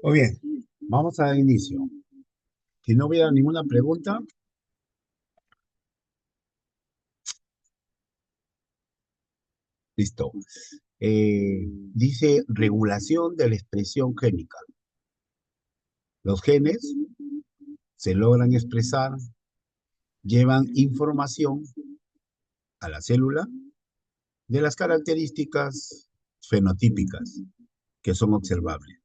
Muy bien, vamos al inicio. Si no hubiera ninguna pregunta, listo. Dice regulación de la expresión génica. Los genes se logran expresar, llevan información a la célula de las características fenotípicas que son observables.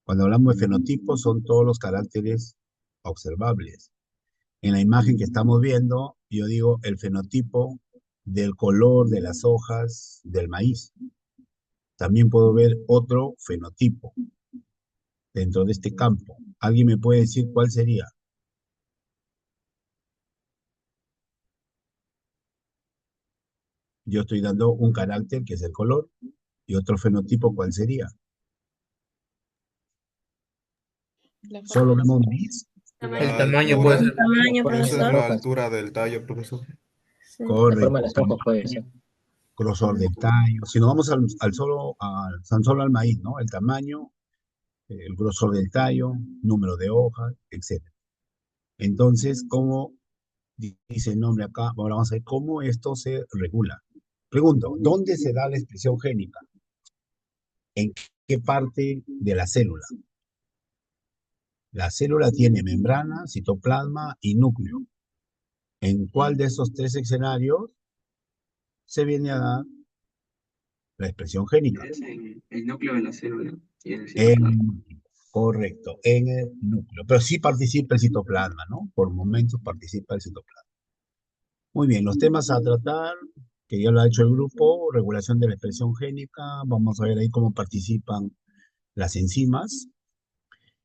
Cuando hablamos de fenotipos, son todos los caracteres observables. En la imagen que estamos viendo, yo digo el fenotipo del color de las hojas del maíz. También puedo ver otro fenotipo dentro de este campo. ¿Alguien me puede decir cuál sería? Yo estoy dando un carácter que es el color y otro fenotipo, ¿cuál sería? La Solo forma de vemos ser. maíz. Tamaño. El La tamaño puede altura ser El tamaño, puede puede ser ser las profesor. la hojas. altura del tallo, profesor. Sí. La forma de Correcto. las hojas puede ser. Grosor del tallo. Si nos vamos tan solo al maíz, ¿no? El tamaño, el grosor del tallo, número de hojas, etcétera. Entonces, ¿cómo dice el nombre acá? Ahora vamos a ver cómo esto se regula. Pregunto, ¿dónde se da la expresión génica? ¿En qué parte de la célula? La célula tiene membrana, citoplasma y núcleo. ¿En cuál de esos tres escenarios se viene a dar la expresión génica? Es en el núcleo de la célula y en el citoplasma. En, correcto, en el núcleo. Pero sí participa el citoplasma, ¿no? Por momentos participa el citoplasma. Muy bien, los temas a tratar, que ya lo ha hecho el grupo, regulación de la expresión génica, vamos a ver ahí cómo participan las enzimas,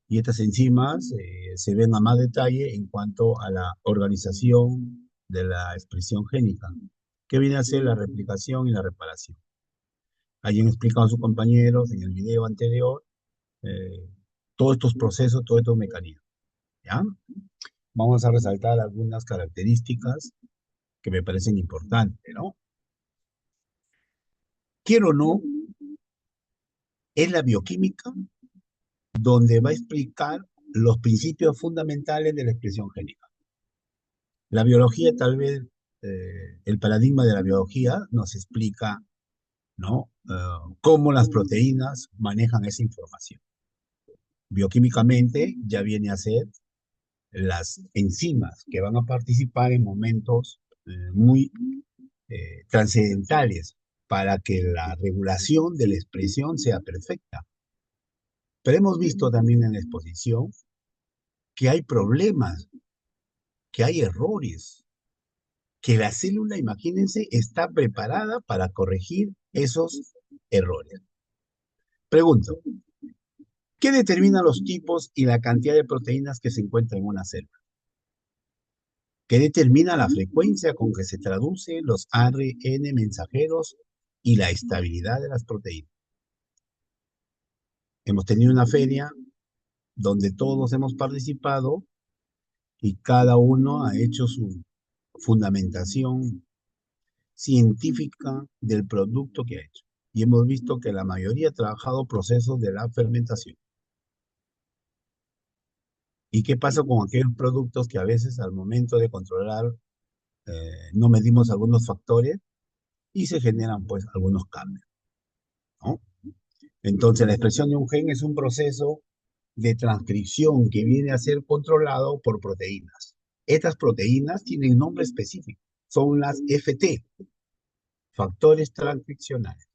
y estas enzimas se ven a más detalle en cuanto a la organización de la expresión génica, que viene a ser la replicación y la reparación. Hayan explicado a sus compañeros en el video anterior eh, todos estos procesos, todos estos mecanismos. ¿Ya? Vamos a resaltar algunas características que me parecen importantes, ¿no? Quiero o no, es la bioquímica donde va a explicar los principios fundamentales de la expresión génica. La biología, tal vez, el paradigma de la biología nos explica, ¿no? Cómo las proteínas manejan esa información. Bioquímicamente ya viene a ser las enzimas que van a participar en momentos muy trascendentales para que la regulación de la expresión sea perfecta. Pero hemos visto también en la exposición que hay problemas, que hay errores, que la célula, imagínense, está preparada para corregir esos errores. Pregunto, ¿qué determina los tipos y la cantidad de proteínas que se encuentran en una célula? ¿Qué determina la frecuencia con que se traducen los ARN mensajeros y la estabilidad de las proteínas? Hemos tenido una feria donde todos hemos participado y cada uno ha hecho su fundamentación científica del producto que ha hecho. Y hemos visto que la mayoría ha trabajado procesos de la fermentación. ¿Y qué pasa con aquellos productos que a veces al momento de controlar no medimos algunos factores y se generan pues algunos cambios, ¿no? Entonces la expresión de un gen es un proceso de transcripción que viene a ser controlado por proteínas. Estas proteínas tienen nombre específico, son las FT, factores transcripcionales.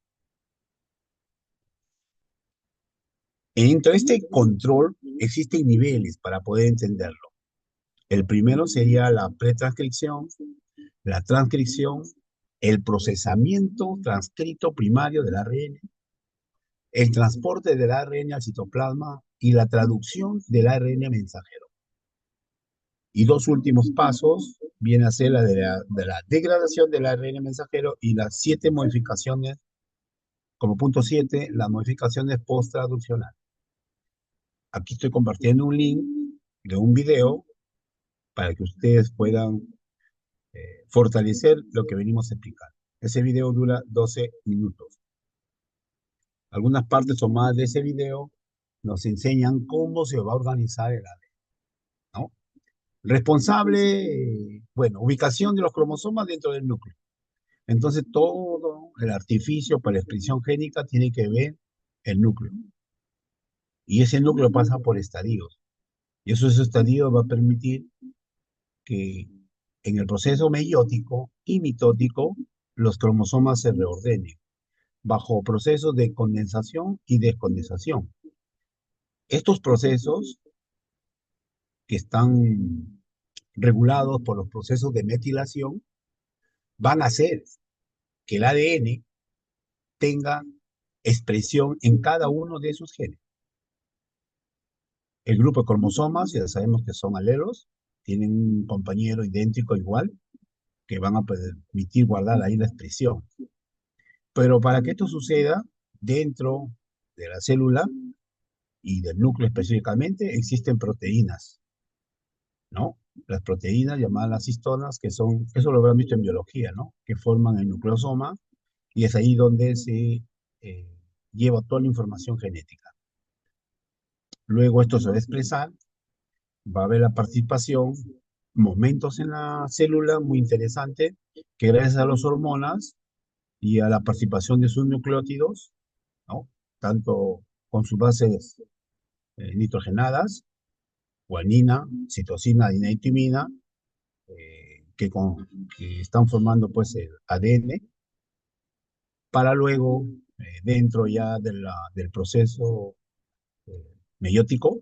Dentro de este control existen niveles para poder entenderlo. El primero sería la pretranscripción, la transcripción, el procesamiento transcrito primario del ARN, el transporte del ARN al citoplasma y la traducción del ARN mensajero. Y dos últimos pasos viene a ser la de la degradación del ARN mensajero y las 7 modificaciones, como punto 7, las modificaciones post-traduccionales. Aquí estoy compartiendo un link de un video para que ustedes puedan fortalecer lo que venimos a explicar. Ese video dura 12 minutos. Algunas partes tomadas de ese video nos enseñan cómo se va a organizar el ADN, ¿no? Responsable, bueno, ubicación de los cromosomas dentro del núcleo. Entonces, todo el artificio para la expresión génica tiene que ver el núcleo. Y ese núcleo pasa por estadios. Y esos estadios va a permitir que en el proceso meiótico y mitótico los cromosomas se reordenen bajo procesos de condensación y descondensación. Estos procesos que están regulados por los procesos de metilación van a hacer que el ADN tenga expresión en cada uno de sus genes. El grupo de cromosomas, ya sabemos que son alelos, tienen un compañero idéntico igual, que van a permitir guardar ahí la expresión. Pero para que esto suceda, dentro de la célula y del núcleo específicamente, existen proteínas, ¿no? Las proteínas llamadas las histonas, que son, eso lo habrán visto en biología, ¿no? Que forman el nucleosoma y es ahí donde se lleva toda la información genética. Luego esto se va a expresar, va a haber la participación, momentos en la célula muy interesantes, que gracias a las hormonas y a la participación de sus nucleótidos, ¿no? Tanto con sus bases nitrogenadas, guanina, citosina, adenina y timina, que están formando pues el ADN, para luego, dentro ya del proceso meiótico,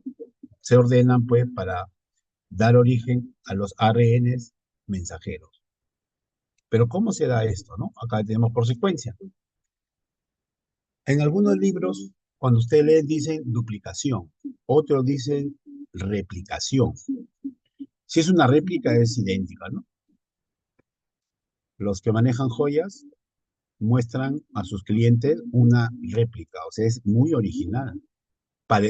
se ordenan pues para dar origen a los ARNs mensajeros. Pero ¿cómo se da esto, no? Acá tenemos por secuencia. En algunos libros, cuando usted lee, dicen duplicación, otros dicen replicación. Si es una réplica, es idéntica, ¿no? Los que manejan joyas muestran a sus clientes una réplica, o sea, es muy original.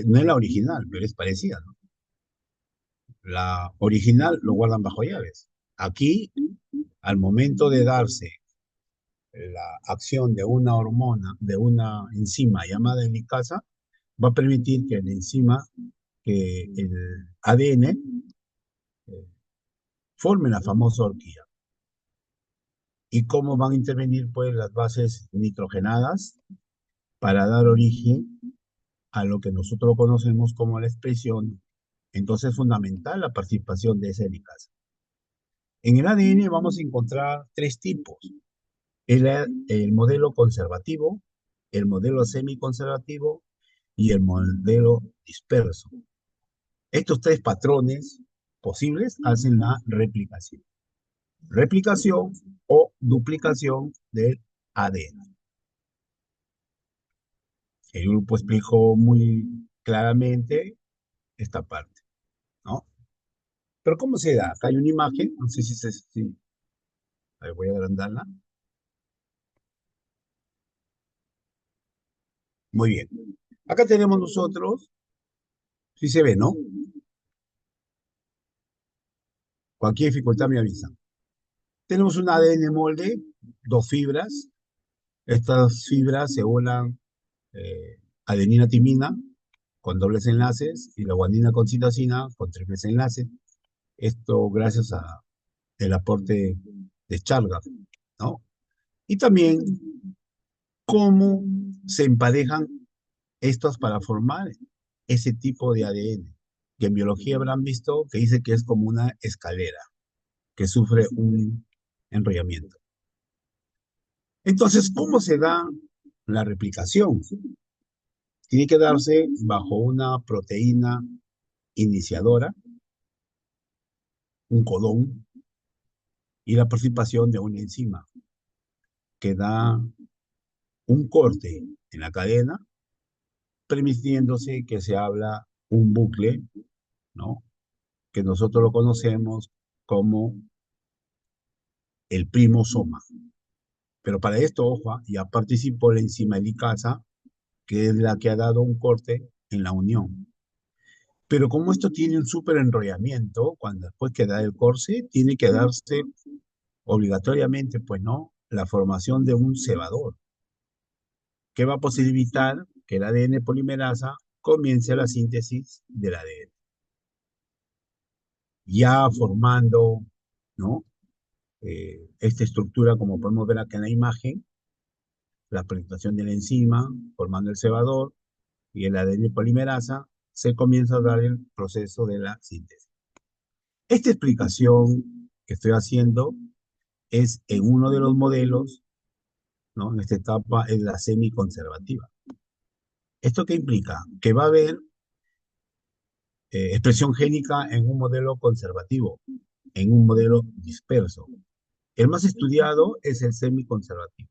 No es la original, pero es parecida, ¿no? La original lo guardan bajo llaves. Aquí, al momento de darse la acción de una hormona, de una enzima llamada helicasa, va a permitir que la enzima, que el ADN, forme la famosa horquilla. ¿Y cómo van a intervenir pues las bases nitrogenadas para dar origen a lo que nosotros conocemos como la expresión? Entonces es fundamental la participación de esa helicasa. En el ADN vamos a encontrar tres tipos: el modelo conservativo, el modelo semiconservativo y el modelo disperso. Estos tres patrones posibles hacen la replicación. Replicación o duplicación del ADN. El grupo explicó muy claramente esta parte, ¿no? Pero ¿cómo se da? Acá hay una imagen, no sé si a ver, voy a agrandarla. Muy bien. Acá tenemos nosotros, si se ve, ¿no? Cualquier dificultad me avisa. Tenemos un ADN molde, dos fibras. Estas fibras se unan adenina-timina con dobles enlaces y la guanina con citosina con triples enlaces. Esto gracias a el aporte de Chargaff, ¿no? Y también cómo se emparejan estos para formar ese tipo de ADN, que en biología habrán visto que dice que es como una escalera que sufre un enrollamiento. Entonces, ¿cómo se da la replicación? Tiene que darse bajo una proteína iniciadora, un codón, y la participación de una enzima que da un corte en la cadena, permitiéndose que se habla un bucle, ¿no? Que nosotros lo conocemos como el primosoma. Pero para esto, ojo, ya participó la enzima helicasa, que es la que ha dado un corte en la unión. Pero como esto tiene un súper enrollamiento, cuando después que da el corte, tiene que darse obligatoriamente, pues no, la formación de un cebador, que va a posibilitar que el ADN polimerasa comience la síntesis del ADN. Ya formando, ¿no? Esta estructura, como podemos ver acá en la imagen, la presentación de la enzima, formando el cebador y el ADN polimerasa, se comienza a dar el proceso de la síntesis. Esta explicación que estoy haciendo es en uno de los modelos, ¿no? En esta etapa es la semiconservativa. ¿Esto qué implica? Que va a haber expresión génica en un modelo conservativo, en un modelo disperso. El más estudiado es el semiconservativo.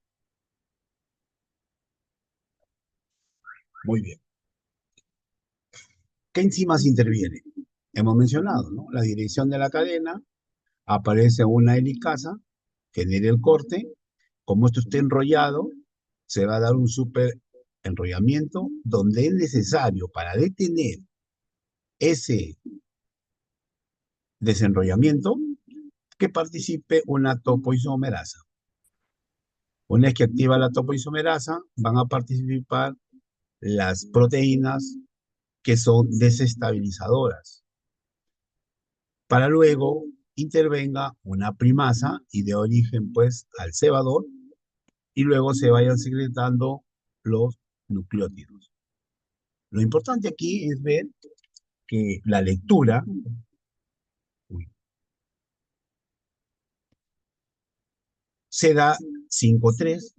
Muy bien. ¿Qué enzimas intervienen? Hemos mencionado, ¿no? La dirección de la cadena, aparece una helicasa, genera el corte. Como esto está enrollado, se va a dar un super enrollamiento donde es necesario para detener ese desenrollamiento que participe una topoisomerasa. Una vez que activa la topoisomerasa, van a participar las proteínas que son desestabilizadoras, para luego intervenga una primasa y de origen pues al cebador y luego se vayan secretando los nucleótidos. Lo importante aquí es ver que la lectura se da 5-3,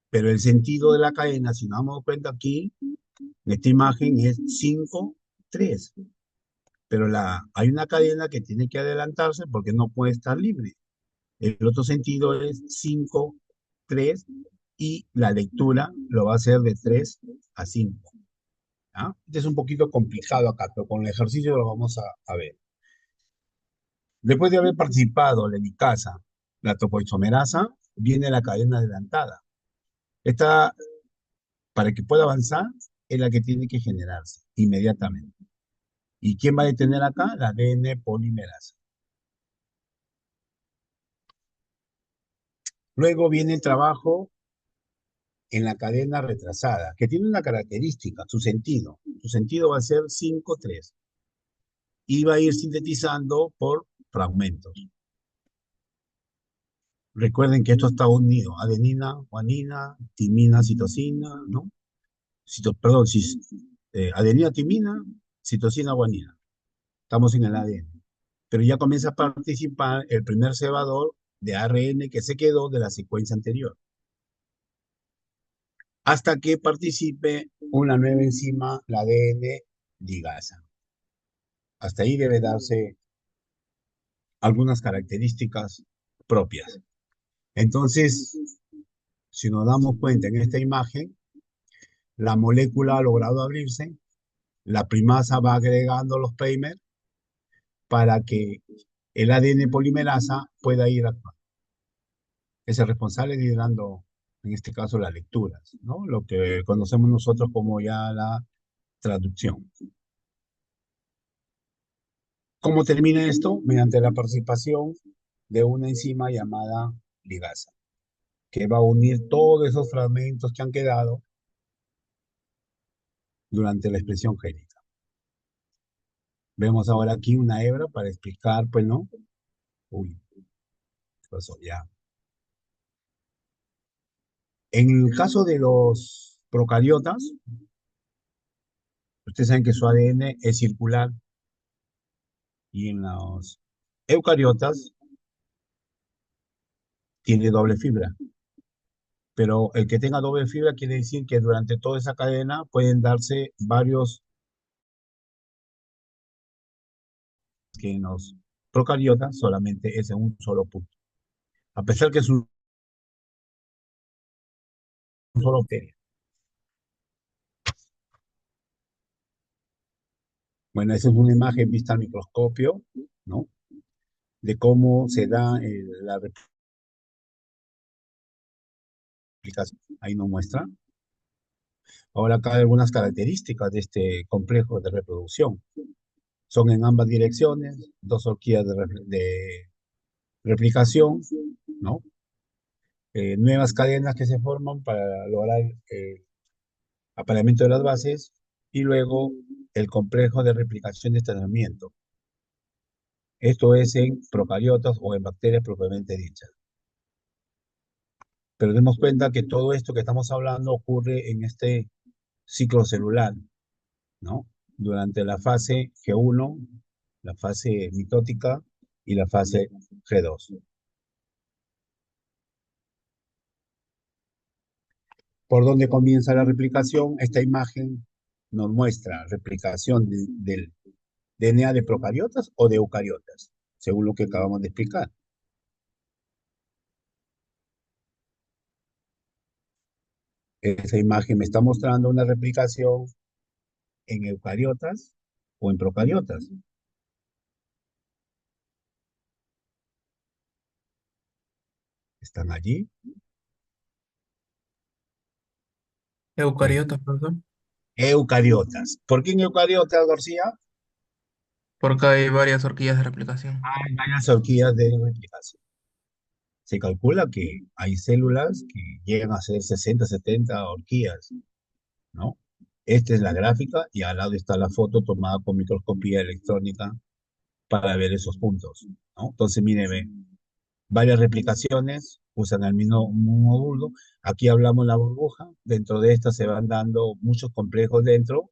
pero el sentido de la cadena, si nos damos cuenta aquí, en esta imagen es 5-3, pero hay una cadena que tiene que adelantarse porque no puede estar libre. El otro sentido es 5-3 y la lectura lo va a hacer de 3-5. ¿Ah? Este es un poquito complicado acá, pero con el ejercicio lo vamos a ver. Después de haber participado la helicasa, la topoisomerasa, viene la cadena adelantada. Esta, para que pueda avanzar, es la que tiene que generarse inmediatamente. ¿Y quién va a detener acá? La ADN polimerasa. Luego viene el trabajo en la cadena retrasada, que tiene una característica, su sentido. Su sentido va a ser 5-3 y va a ir sintetizando por fragmentos. Recuerden que esto está unido, adenina, guanina, timina, citosina, ¿no? Perdón, adenina, timina, citosina, guanina. Estamos en el ADN. Pero ya comienza a participar el primer cebador de ARN que se quedó de la secuencia anterior, hasta que participe una nueva enzima, la ADN ligasa. Hasta ahí debe darse algunas características propias. Entonces, si nos damos cuenta en esta imagen, la molécula ha logrado abrirse, la primasa va agregando los primers para que el ADN polimerasa pueda ir actuando. Es el responsable de ir dando, en este caso, las lecturas, ¿no? Lo que conocemos nosotros como ya la traducción. ¿Cómo termina esto? Mediante la participación de una enzima llamada ligasa, que va a unir todos esos fragmentos que han quedado durante la expresión génica. Vemos ahora aquí una hebra para explicar, pues, ¿no? Uy, ¿qué pasó? Ya. En el caso de los procariotas, ustedes saben que su ADN es circular y en los eucariotas tiene doble fibra. Pero el que tenga doble fibra quiere decir que durante toda esa cadena pueden darse varios, que en los procariotas solamente es en un solo punto. A pesar que es un solo bacteria. Bueno, esa es una imagen vista al microscopio, ¿no? De cómo se da la replicación. Ahí nos muestra. Ahora acá hay algunas características de este complejo de reproducción. Son en ambas direcciones, dos horquillas de replicación, ¿no? Nuevas cadenas que se forman para lograr apareamiento de las bases y luego el complejo de replicación de estrenamiento. Esto es en procariotas o en bacterias propiamente dichas. Pero demos cuenta que todo esto que estamos hablando ocurre en este ciclo celular, ¿no? Durante la fase G1, la fase mitótica y la fase G2. ¿Por dónde comienza la replicación? Esta imagen nos muestra replicación del DNA de procariotas o de eucariotas, según lo que acabamos de explicar. Esa imagen me está mostrando una replicación en eucariotas o en procariotas. ¿Están allí? Eucariotas, profesor. Eucariotas. ¿Por qué en eucariotas, García? Porque hay varias horquillas de replicación. Hay varias horquillas de replicación. Se calcula que hay células que llegan a ser 60, 70 horquillas, ¿no? Esta es la gráfica y al lado está la foto tomada con microscopía electrónica para ver esos puntos, ¿no? Entonces, mire, ve, varias replicaciones usan el mismo módulo. Aquí hablamos la burbuja. Dentro de esta se van dando muchos complejos dentro.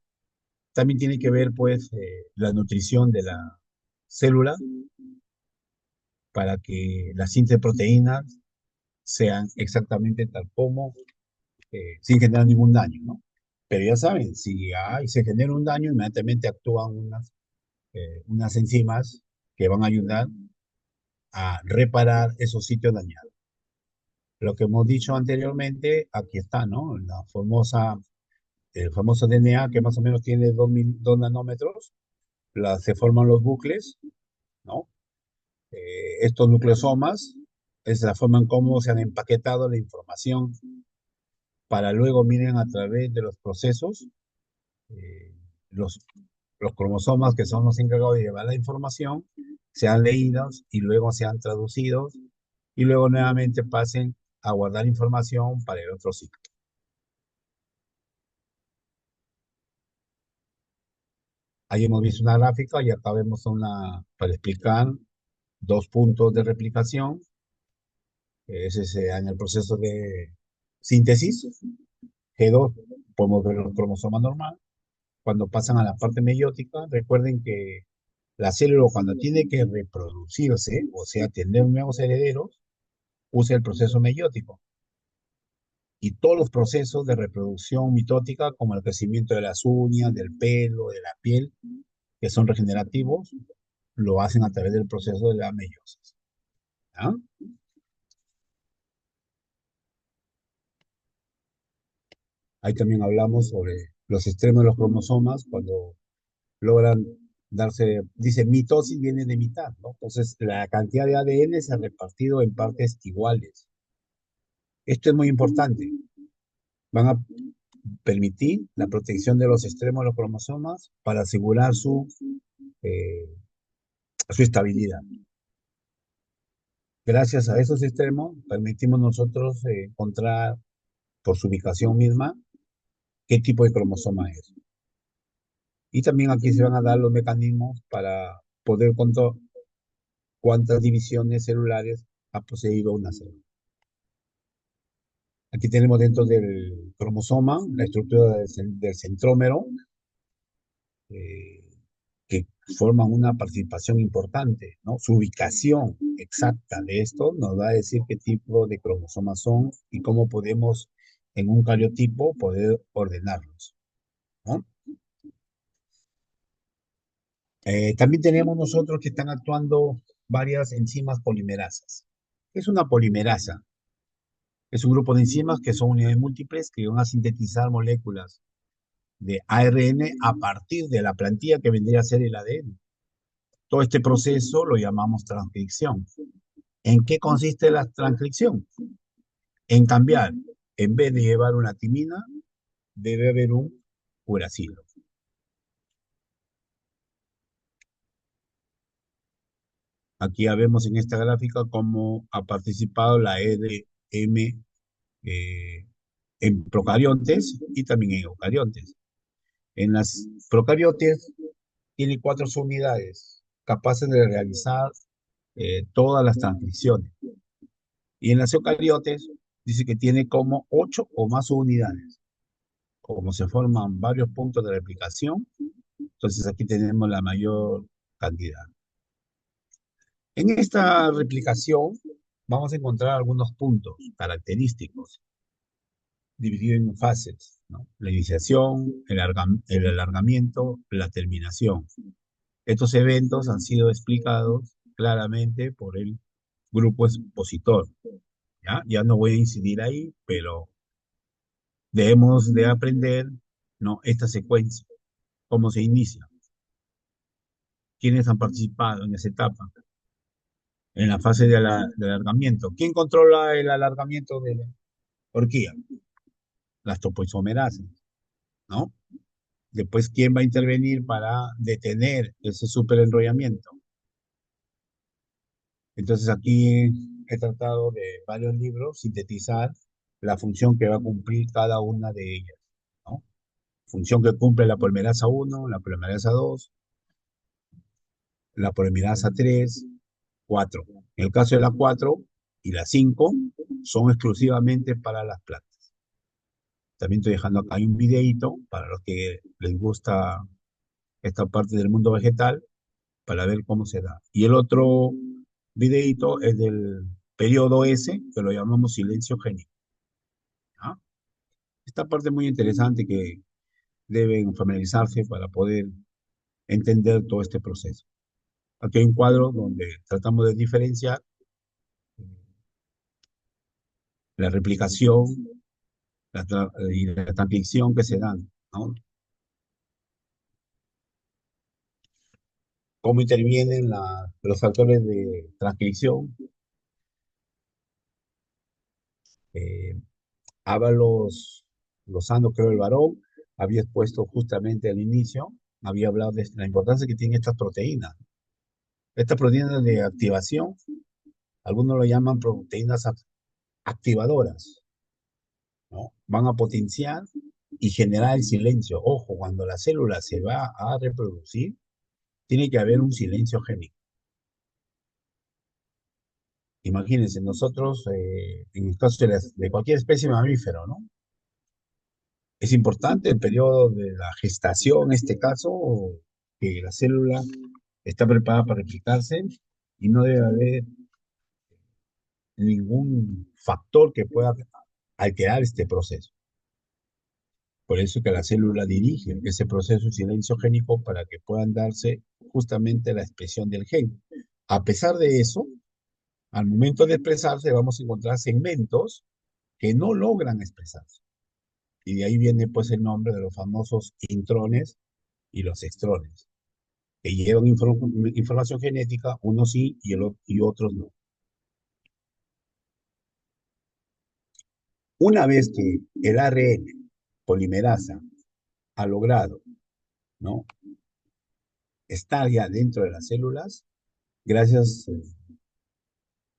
También tiene que ver, pues, la nutrición de la célula para que las síntesis de proteínas sean exactamente tal como, sin generar ningún daño, ¿no? Pero ya saben, si se genera un daño, inmediatamente actúan unas enzimas que van a ayudar a reparar esos sitios dañados. Lo que hemos dicho anteriormente, aquí está, ¿no? El famoso DNA que más o menos tiene 2 nanómetros, se forman los bucles, ¿no? Estos nucleosomas es la forma en cómo se han empaquetado la información para luego, miren, a través de los procesos, eh, los, los cromosomas que son los encargados de llevar la información, sean leídos y luego sean traducidos y luego nuevamente pasen a guardar información para el otro ciclo. Ahí hemos visto una gráfica y acá vemos para explicar 2 puntos de replicación. Ese se da en el proceso de síntesis. G2, podemos ver el cromosoma normal. Cuando pasan a la parte meiótica, recuerden que la célula cuando tiene que reproducirse, o sea, tener nuevos herederos, usa el proceso meiótico. Y todos los procesos de reproducción mitótica, como el crecimiento de las uñas, del pelo, de la piel, que son regenerativos, lo hacen a través del proceso de la meiosis. ¿Ah? Ahí también hablamos sobre los extremos de los cromosomas, cuando logran darse, dice, mitosis viene de mitad, ¿no? Entonces, la cantidad de ADN se ha repartido en partes iguales. Esto es muy importante. Van a permitir la protección de los extremos de los cromosomas para asegurar eh, su estabilidad. Gracias a esos extremos, permitimos nosotros encontrar por su ubicación misma qué tipo de cromosoma es. Y también aquí se van a dar los mecanismos para poder contar cuántas divisiones celulares ha poseído una célula. Aquí tenemos dentro del cromosoma la estructura del centrómero, eh, que forman una participación importante, ¿no? Su ubicación exacta de esto nos va a decir qué tipo de cromosomas son y cómo podemos, en un cariotipo, poder ordenarlos, ¿no? También tenemos nosotros que están actuando varias enzimas polimerasas. ¿Qué es una polimerasa? Es un grupo de enzimas que son unidades múltiples que van a sintetizar moléculas de ARN a partir de la plantilla que vendría a ser el ADN. Todo este proceso lo llamamos transcripción. ¿En qué consiste la transcripción? En cambiar, en vez de llevar una timina, debe haber un uracilo. Aquí ya vemos en esta gráfica cómo ha participado la EDM en procariontes y también en eucariontes. En las procariotes tiene cuatro subunidades capaces de realizar todas las transcripciones. Y en las eucariotes dice que tiene como 8 o más subunidades. Como se forman varios puntos de replicación, entonces aquí tenemos la mayor cantidad. En esta replicación vamos a encontrar algunos puntos característicos divididos en fases, ¿no? La iniciación, el alargamiento, la terminación. Estos eventos han sido explicados claramente por el grupo expositor. ¿Ya? Ya no voy a incidir ahí, pero debemos de aprender, ¿no? Esta secuencia, cómo se inicia, quiénes han participado en esa etapa, en la fase de alargamiento. ¿Quién controla el alargamiento de la horquilla? Las topoisomerasas, ¿no? Después, ¿quién va a intervenir para detener ese superenrollamiento? Entonces, aquí he tratado de varios libros sintetizar la función que va a cumplir cada una de ellas, ¿no? Función que cumple la polimerasa 1, la polimerasa 2, la polimerasa 3, 4. En el caso de la 4 y la 5 son exclusivamente para las plantas. También estoy dejando acá un videito para los que les gusta esta parte del mundo vegetal para ver cómo se da. Y el otro videito es del periodo S, que lo llamamos silencio génico. ¿Ah? Esta parte es muy interesante que deben familiarizarse para poder entender todo este proceso. Aquí hay un cuadro donde tratamos de diferenciar la replicación y la transcripción que se dan, ¿no? Cómo intervienen los factores de transcripción. Eh, Ábalos Lozano, creo el varón, había expuesto justamente al inicio, había hablado de la importancia que tienen estas proteínas. Estas proteínas de activación, algunos lo llaman proteínas activadoras, ¿no? Van a potenciar y generar el silencio. Ojo, cuando la célula se va a reproducir, tiene que haber un silencio génico. Imagínense, nosotros, en el caso de cualquier especie mamífero, ¿no? Es importante el periodo de la gestación, en este caso, que la célula está preparada para replicarse y no debe haber ningún factor que pueda alterar este proceso. Por eso que la célula dirige ese proceso silenciogénico para que puedan darse justamente la expresión del gen. A pesar de eso, al momento de expresarse vamos a encontrar segmentos que no logran expresarse. Y de ahí viene pues el nombre de los famosos intrones y los extrones, que llevan información genética, unos sí y otros no. Una vez que el ARN polimerasa ha logrado, ¿no?, estar ya dentro de las células, gracias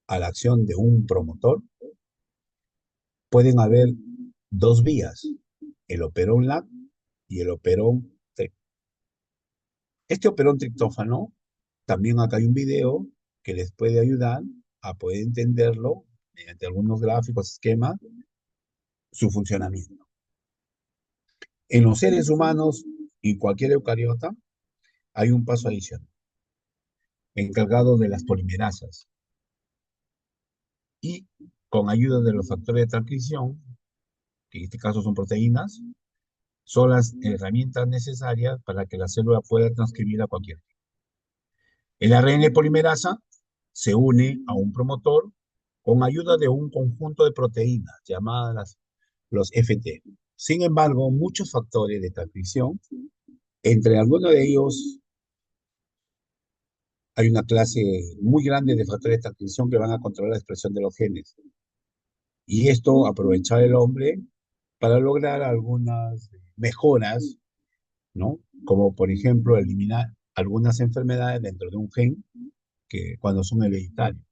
a la acción de un promotor, pueden haber dos vías, el operón LAC y el operón TRIP. Este operón triptófano, también acá hay un video que les puede ayudar a poder entenderlo mediante algunos gráficos, esquemas, su funcionamiento. En los seres humanos y cualquier eucariota hay un paso adicional, encargado de las polimerasas. Y con ayuda de los factores de transcripción, que en este caso son proteínas, son las herramientas necesarias para que la célula pueda transcribir a cualquier tipo. El ARN polimerasa se une a un promotor con ayuda de un conjunto de proteínas llamadas los FT. Sin embargo, muchos factores de transcripción, entre algunos de ellos hay una clase muy grande de factores de transcripción que van a controlar la expresión de los genes. Y esto aprovechar el hombre para lograr algunas mejoras, ¿no? Como por ejemplo eliminar algunas enfermedades dentro de un gen que cuando son hereditarios.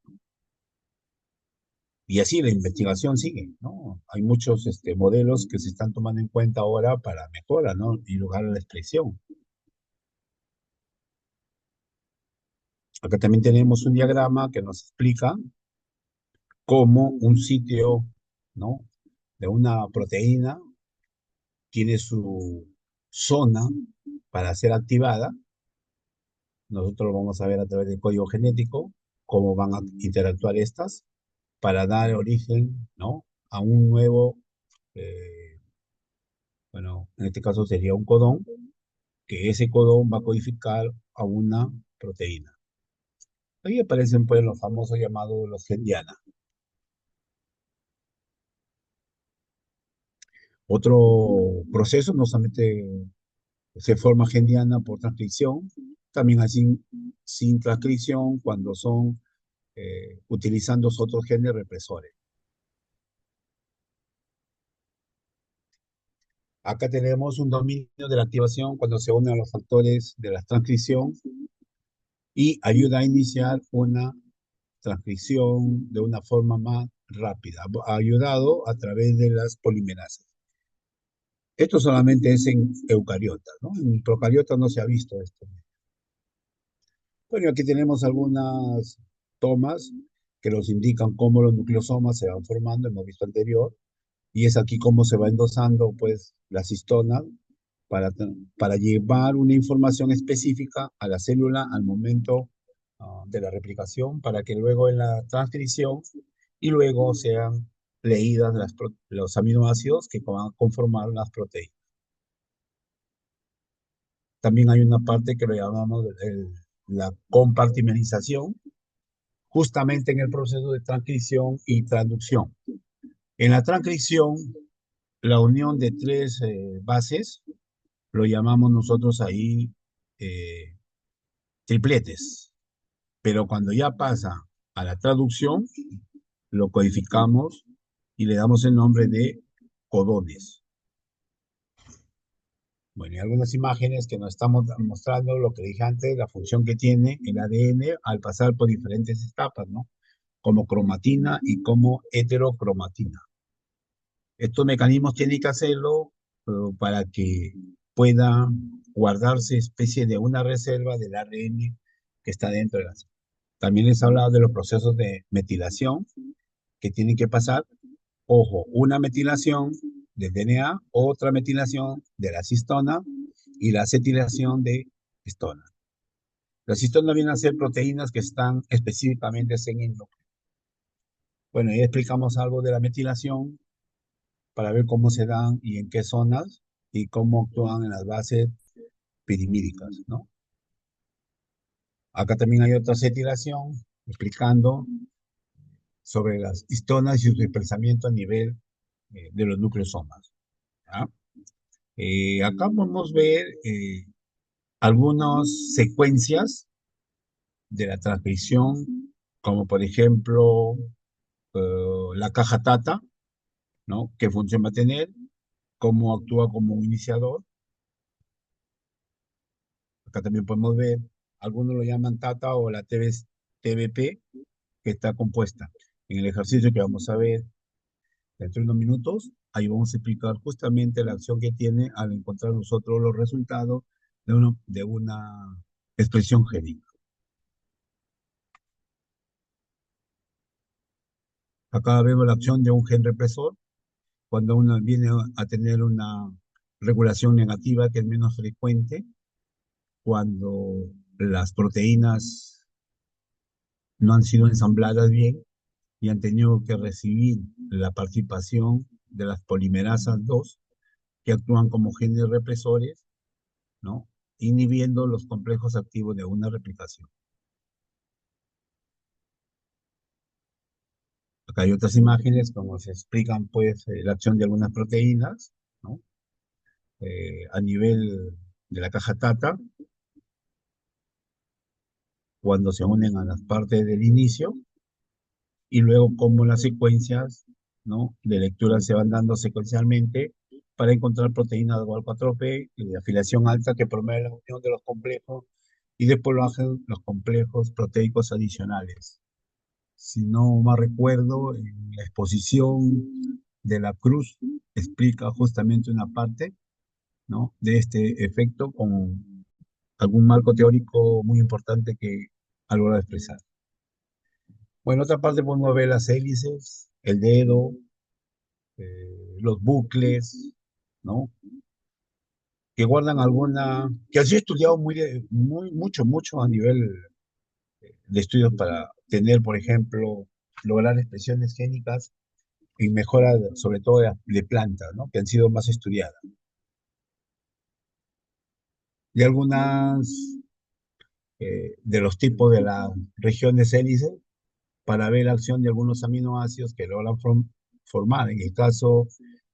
Y así la investigación sigue, ¿no? Hay muchos modelos que se están tomando en cuenta ahora para mejora, ¿no? Y lugar a la expresión. Acá también tenemos un diagrama que nos explica cómo un sitio, ¿no? De una proteína tiene su zona para ser activada. Nosotros lo vamos a ver a través del código genético, cómo van a interactuar estas para dar origen, ¿no? A un nuevo, eh, bueno, en este caso sería un codón, que ese codón va a codificar a una proteína. Ahí aparecen pues los famosos llamados los gen Diana. Otro proceso, no solamente se forma gen Diana por transcripción, también hay sin transcripción cuando son utilizando otros genes represores. Acá tenemos un dominio de la activación cuando se unen a los factores de la transcripción y ayuda a iniciar una transcripción de una forma más rápida, ayudado a través de las polimerasas. Esto solamente es en eucariotas, ¿no? En procariotas no se ha visto esto. Bueno, aquí tenemos algunas tomas que nos indican cómo los nucleosomas se van formando, hemos visto anterior, y es aquí cómo se va endosando, pues, las histonas para, para llevar una información específica a la célula al momento de la replicación, para que luego en la transcripción y luego sean leídas los aminoácidos que van a conformar las proteínas. También hay una parte que lo llamamos la compartimentización, justamente en el proceso de transcripción y traducción. En la transcripción, la unión de tres bases lo llamamos nosotros ahí eh, tripletes, pero cuando ya pasa a la traducción, lo codificamos y le damos el nombre de codones. Bueno, y algunas imágenes que nos están mostrando lo que dije antes, la función que tiene el ADN al pasar por diferentes etapas, ¿no? Como cromatina y como heterocromatina. Estos mecanismos tienen que hacerlo para que pueda guardarse especie de una reserva del ARN que está dentro de la célula. También les he hablado de los procesos de metilación que tienen que pasar. Ojo, una metilación del DNA, otra metilación de la cistona y la acetilación de histona. Las histonas vienen a ser proteínas que están específicamente en el núcleo. Bueno, ya explicamos algo de la metilación para ver cómo se dan y en qué zonas y cómo actúan en las bases pirimídicas, ¿no? Acá también hay otra acetilación explicando sobre las histonas y su desplazamiento a nivel de los nucleosomas. ¿Ya? Acá podemos ver algunas secuencias de la transcripción, como por ejemplo la caja TATA, ¿no? ¿Qué función va a tener? ¿Cómo actúa como un iniciador? Acá también podemos ver, algunos lo llaman TATA o la TBP, que está compuesta. En el ejercicio que vamos a ver dentro de unos minutos, ahí vamos a explicar justamente la acción que tiene al encontrar nosotros los resultados de una expresión génica. Acá vemos la acción de un gen represor cuando uno viene a tener una regulación negativa que es menos frecuente, cuando las proteínas no han sido ensambladas bien y han tenido que recibir la participación de las polimerasas 2 que actúan como genes represores, ¿no? Inhibiendo los complejos activos de una replicación. Acá hay otras imágenes como se explican pues la acción de algunas proteínas, ¿no? A nivel de la caja TATA, cuando se unen a las partes del inicio, y luego cómo las secuencias, ¿no? De lectura se van dando secuencialmente para encontrar proteínas de Gal4P y de afiliación alta que promueven la unión de los complejos y después lo hacen los complejos proteicos adicionales. si no mal recuerdo, en la exposición de la Cruz explica justamente una parte, ¿no? De este efecto con algún marco teórico muy importante que ha logrado expresar. Bueno, otra parte podemos ver las hélices, el dedo, los bucles, ¿no? Que guardan alguna, que ha sido estudiado mucho a nivel de estudios para tener, por ejemplo, lograr expresiones génicas y mejora, sobre todo de plantas, ¿no? Que han sido más estudiadas. Y algunas de los tipos de las regiones hélices para ver la acción de algunos aminoácidos que logran formar. En el caso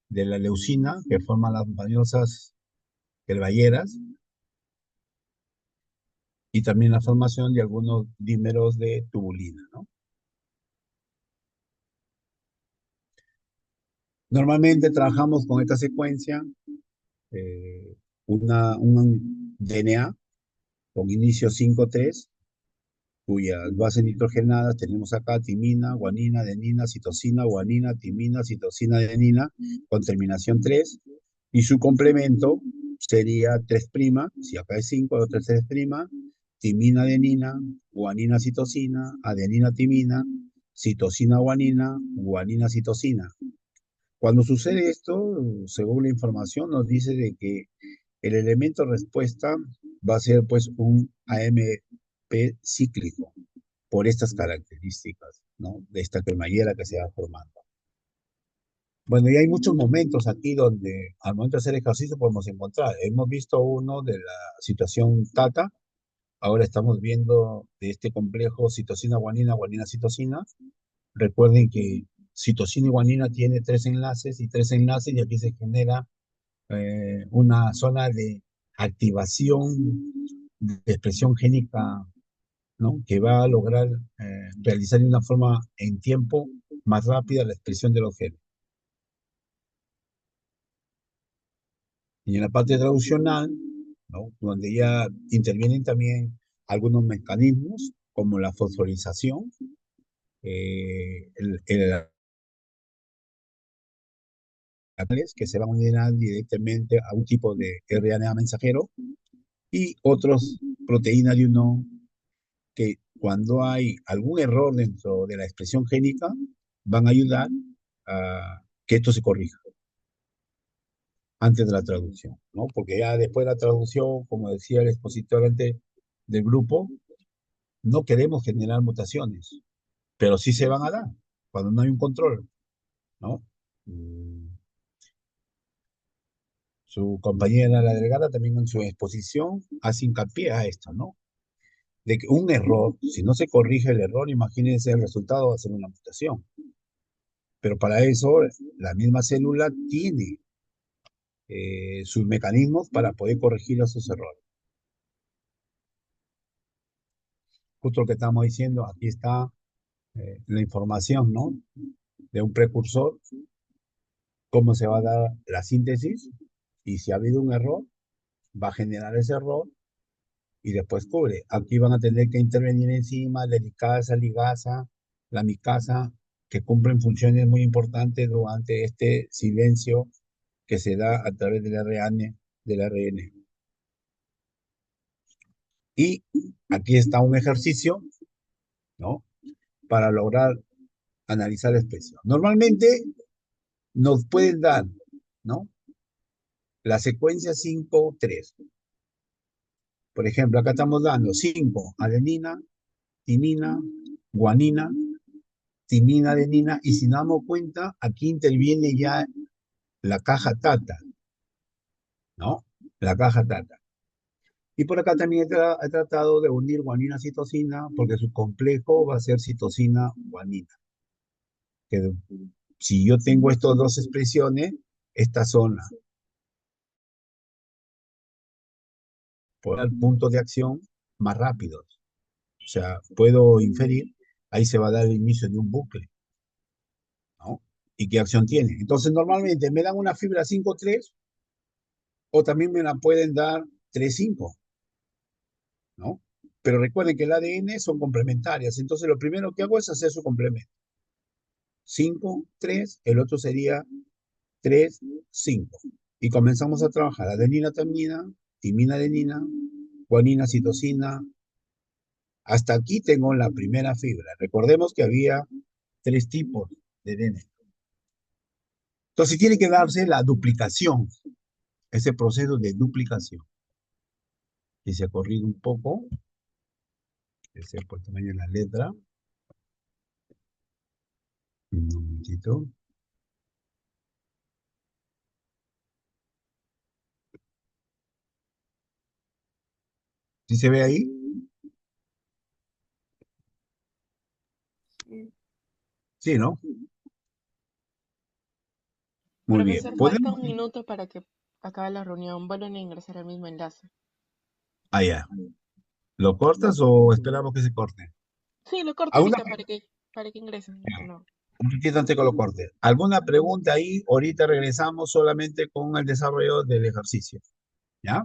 de la leucina, que forman las valiosas bayeras, y también la formación de algunos dímeros de tubulina, ¿no? Normalmente trabajamos con esta secuencia, eh, un DNA con inicio 5,3, cuyas bases nitrogenadas tenemos acá timina, guanina, adenina, citosina, guanina, timina, citosina, adenina, con terminación 3, y su complemento sería 3', si acá es 5, otro es 3', timina, adenina, guanina, citosina, adenina, timina, citosina, guanina, guanina, citosina. Cuando sucede esto, según la información, nos dice de que el elemento respuesta va a ser pues un AMP cíclico por estas características, ¿no? De esta cremallera que se va formando. Bueno, y hay muchos momentos aquí donde al momento de hacer ejercicio podemos encontrar. Hemos visto uno de la situación Tata, ahora estamos viendo de este complejo citosina, guanina, guanina, citosina. Recuerden que citosina y guanina tiene 3 enlaces y 3 enlaces, y aquí se genera una zona de activación de expresión génica, ¿no? Que va a lograr realizar de una forma en tiempo más rápida la expresión de los genes. Y en la parte traduccional, ¿no? Donde ya intervienen también algunos mecanismos como la fosforización, el que se van a unir directamente a un tipo de RNA mensajero, y otros proteínas de uno que cuando hay algún error dentro de la expresión génica van a ayudar a que esto se corrija antes de la traducción, ¿no? Porque ya después de la traducción, como decía el expositor antes del grupo, no queremos generar mutaciones, pero sí se van a dar cuando no hay un control, ¿no? Su compañera, la delegada, también en su exposición hace hincapié a esto, ¿no? De que un error, si no se corrige el error, imagínense el resultado va a ser una mutación. Pero para eso la misma célula tiene sus mecanismos para poder corregir esos errores. Justo lo que estamos diciendo, aquí está la información, ¿no? De un precursor, cómo se va a dar la síntesis, y si ha habido un error, va a generar ese error y después cubre. Aquí van a tener que intervenir enzimas, la helicasa, ligasa, la micasa, que cumplen funciones muy importantes durante este silencio que se da a través del ARN, del ARN. Y aquí está un ejercicio, ¿no? Para lograr analizar la expresión. Normalmente nos pueden dar, ¿no? La secuencia 5,3. Por ejemplo, acá estamos dando 5, adenina, timina, guanina, timina, adenina, y si nos damos cuenta, aquí interviene ya la caja Tata, ¿no? La caja Tata. Y por acá también he tratado de unir guanina-citosina, porque su complejo va a ser citosina-guanina. Que si yo tengo estas dos expresiones, estas son por puntos de acción más rápidos. O sea, puedo inferir, ahí se va a dar el inicio de un bucle, ¿no? ¿Y qué acción tiene? Entonces, normalmente me dan una fibra 5,3 o también me la pueden dar 3,5, ¿no? Pero recuerden que el ADN son complementarias, entonces lo primero que hago es hacer su complemento. 5, 3, el otro sería 3, 5. Y comenzamos a trabajar adenina, timina, timina, adenina, guanina, citosina. Hasta aquí tengo la primera fibra. Recordemos que había 3 tipos de DNA. Entonces tiene que darse la duplicación, ese proceso de duplicación. Y se ha corrido un poco, se ha puesto tamaño en la letra. Un momentito. ¿Sí se ve ahí? Sí, ¿no? Muy bien. Profesor, falta Podemos... un minuto para que acabe la reunión. Vuelven a ingresar al mismo enlace. Ah, ya. ¿Lo cortas o esperamos que se corte? Sí, lo corto ¿Alguna ahorita para que ingresen. No. Un poquito antes que lo corte? ¿Alguna pregunta ahí? Ahorita regresamos solamente con el desarrollo del ejercicio. ¿Ya?